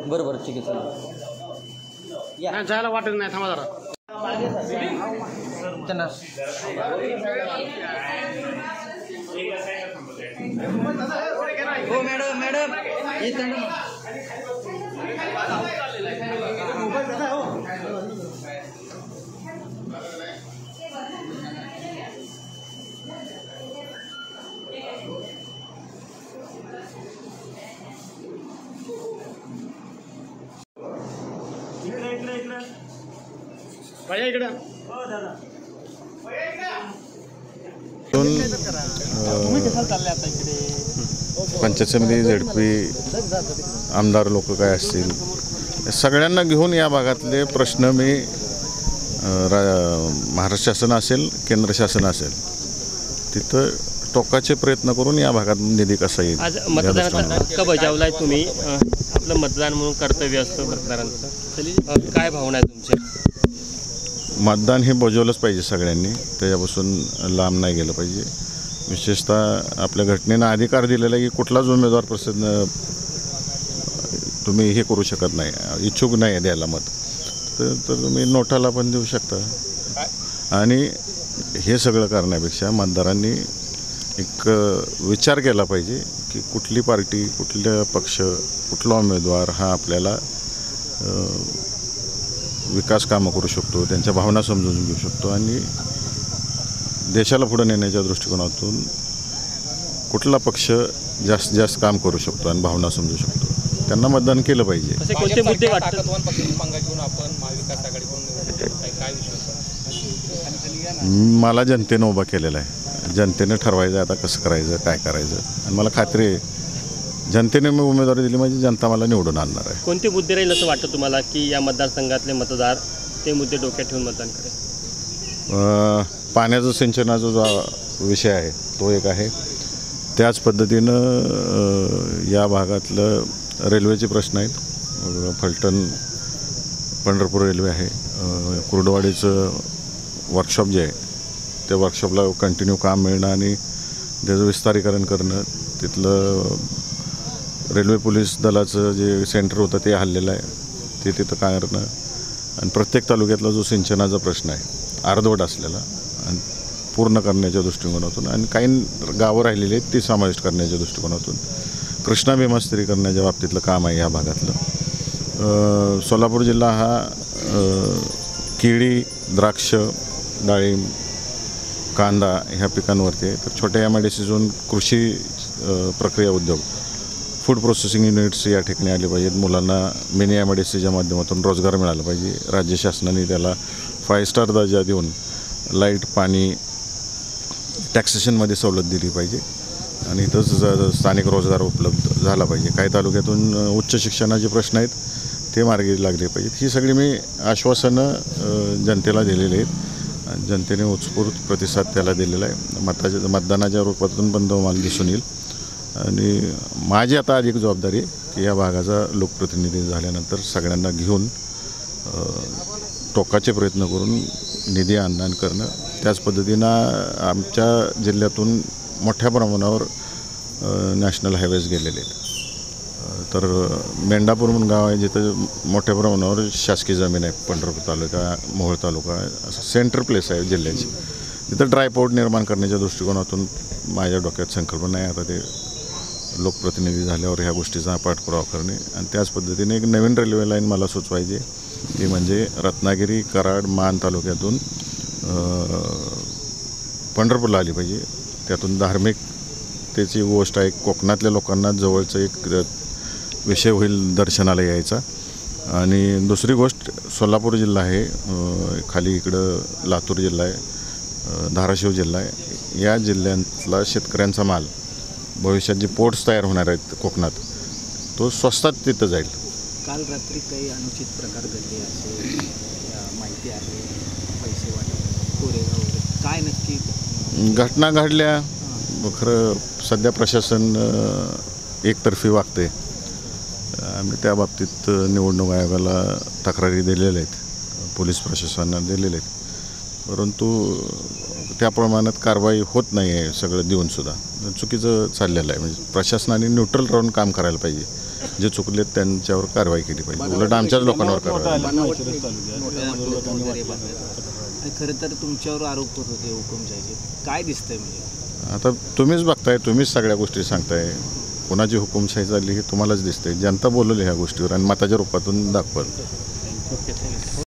बरोबर ठीक आहे या जायला वाटत नाही थांबा जरा त्यांना हो मॅडम मॅडम पंचायत समिती झेडपी आमदार लोक काय असतील सगळ्यांना घेऊन या भागातले प्रश्न मी महाराष्ट्र शासन असेल केंद्र शासन असेल तिथं टोकाचे प्रयत्न करून या भागात निधी कसा येईल. आज मतदानाचा हक्क बजावलाय तुम्ही, आपलं मतदान म्हणून कर्तव्य असतं मतदारांचं, काय भावना आहे तुमच्या? मतदान हे बजावलंच पाहिजे सगळ्यांनी, त्याच्यापासून लांब नाही गेलं पाहिजे. विशेषतः आपल्या घटनेनं अधिकार दिलेला आहे की कुठलाच उमेदवार प्रसिद्ध तुम्ही हे करू शकत नाही, इच्छुक नाही द्यायला मत, तर तुम्ही नोटाला पण देऊ शकता. आणि हे सगळं करण्यापेक्षा मतदारांनी एक विचार केला पाहिजे की कुठली पार्टी, कुठला पक्ष, कुठला उमेदवार हा आपल्याला विकास कामं करू शकतो, त्यांच्या भावना समजून घेऊ शकतो आणि देशाला पुढे नेण्याच्या दृष्टिकोनातून कुठला पक्ष जास्तीत जास्त काम करू शकतो आणि भावना समजू शकतो, त्यांना मतदान केलं पाहिजे. कोणते मुद्दे वाटतात? मला जनतेनं उभा केलेला आहे, जनतेनं ठरवायचं आता कसं करायचं, काय करायचं, आणि मला खात्री आहे जनतेने मी उमेदवारी दिली म्हणजे जनता मला निवडून आणणार आहे. कोणते मुद्दे राहील असं वाटतं तुम्हाला की या मतदारसंघातले मतदार ते मुद्दे डोक्यात ठेवून मतदान करेल? पाण्याचा सिंचनाचा जो विषय आहे तो एक आहे. त्याच पद्धतीनं या भागातलं रेल्वेचे प्रश्न आहेत. फलटण पंढरपूर रेल्वे आहे, कुर्डवाडीचं वर्कशॉप जे आहे त्या वर्कशॉपला कंटिन्यू काम मिळणं आणि त्याचं विस्तारीकरण करणं, तिथलं रेल्वे पोलीस दलाचं जे सेंटर होतं ते हल्लेलं आहे ते तिथं करणं, आणि प्रत्येक तालुक्यातला जो सिंचनाचा प्रश्न आहे अर्धवट असलेला आणि पूर्ण करण्याच्या दृष्टिकोनातून, आणि काही गावं राहिलेली आहेत ती समाविष्ट करण्याच्या दृष्टिकोनातून कृष्णा भीमा स्थिरीकरणाच्या बाबतीतलं काम आहे या भागातलं. सोलापूर जिल्हा हा केळी, द्राक्ष, डाळिंब, कांदा ह्या पिकांवरती आहे. तर छोट्या MIDCतून कृषी प्रक्रिया उद्योग, फूड प्रोसेसिंग युनिट्स या ठिकाणी आले पाहिजेत. मुलांना मिनी MIDCच्या माध्यमातून रोजगार मिळाला पाहिजे. राज्य शासनाने त्याला 5 स्टार दर्जा देऊन लाईट, पाणी, टॅक्सेशनमध्ये सवलत दिली पाहिजे आणि इथंच स्थानिक रोजगार उपलब्ध झाला पाहिजे. काही तालुक्यातून उच्च शिक्षणाचे प्रश्न आहेत ते मार्गी लागले पाहिजेत. ही सगळी मी आश्वासनं जनतेला दिलेली आहेत. जनतेने उत्स्फूर्त प्रतिसाद त्याला दिलेला आहे. मतदानाच्या रूपातून पण तो मला दिसून येईल. आणि माझी आता अधिक जबाबदारी आहे की या भागाचा लोकप्रतिनिधी झाल्यानंतर सगळ्यांना घेऊन टोकाचे प्रयत्न करून निधी आणदान करणं. त्याच पद्धतीनं आमच्या जिल्ह्यातून मोठ्या प्रमाणावर नॅशनल हायवेज गेलेले आहेत. तर मेंढापूर म्हणून गाव आहे जिथं मोठ्या प्रमाणावर शासकीय जमीन आहे. पंढरपूर तालुका, मोहोळ तालुका असं सेंटर प्लेस आहे जिल्ह्याची. तिथं ड्रायपोर्ट निर्माण करण्याच्या दृष्टिकोनातून माझ्या डोक्यात संकल्पना आहे. आता ते लोकप्रतिनिधी झाल्यावर ह्या गोष्टीचा पाठपुरावा करणे आणि त्याच पद्धतीने एक नवीन रेल्वे लाईन मला सुचवायची, ती म्हणजे रत्नागिरी, कराड, मान तालुक्यातून पंढरपूरला आली पाहिजे. त्यातून धार्मिकतेची गोष्ट आहे, कोकणातल्या लोकांना जवळचं एक विषय होईल दर्शनाला यायचा. आणि दुसरी गोष्ट सोलापूर जिल्हा आहे, खाली इकडं लातूर जिल्हा आहे, धाराशिव जिल्हा आहे. या जिल्ह्यातला शेतकऱ्यांचा माल भविष्यात जे पोर्ट्स तयार होणार आहेत कोकणात तो स्वस्तात तिथं जाईल. काल रात्री काही अनुचित प्रकार घडले असे माहिती आहे, पैसे वाटप, कोरेगाव वगैरे, काय नक्की घटना घडल्या? खरं सध्या प्रशासन एकतर्फी वागते. आम्ही त्या बाबतीत निवडणूक आयोगाला तक्रारी दिलेल्या आहेत, पोलीस प्रशासनाला दिलेल्या आहेत, परंतु त्या प्रमाणात कारवाई होत नाही आहे. सगळं देऊनसुद्धा चुकीचं चाललेलं आहे. म्हणजे प्रशासनाने न्यूट्रल राहून काम करायला पाहिजे. जे चुकलेत त्यांच्यावर कारवाई केली पाहिजे. उलट आमच्याच लोकांवर कारवाई. आणि खरं तर तुमच्यावर आरोप होत होते हुकुमशाहीचे. काय दिसतंय म्हणजे आता तुम्हीच बघताय, तुम्हीच सगळ्या गोष्टी सांगताय. कोणाची हुकुमशाही चालली हे तुम्हालाच दिसतंय. जनता बोलवली ह्या गोष्टीवर आणि मताच्या रूपातून दाखवलं. Okay, thank you.